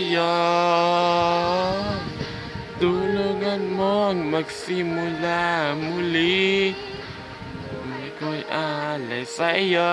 sa'yo. Tulungan mong magsimula muli. Buhay ko'y alay sa'yo.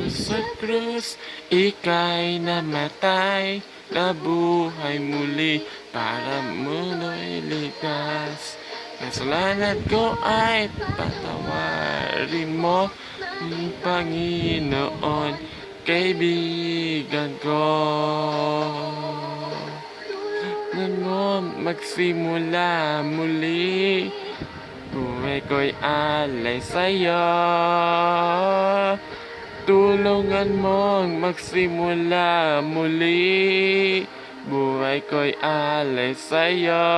Sa krus, ika'y namatay, nabuhay muli para mulo'y ligtas. Kasalanan ko ay patawarin mo, Panginoon, kaibigan ko. Tulungan mo magsimula muli, buhay ko'y alay sa'yo. Tulungan mong magsimula muli, buhay ko'y alay sa'yo.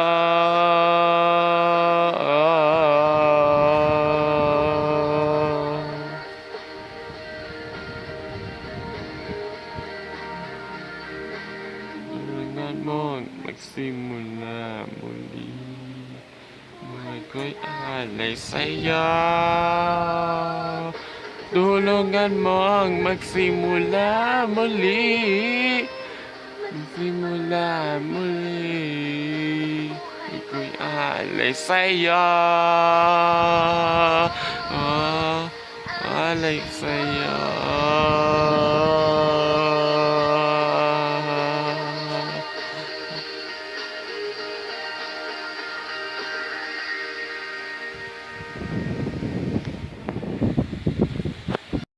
Tulungan mong magsimula muli, buhay ko'y alay sa'yo. Tulungan mong magsimula muli, magsimula muli, ako'y alay sa'yo. Oh, alay sa'yo.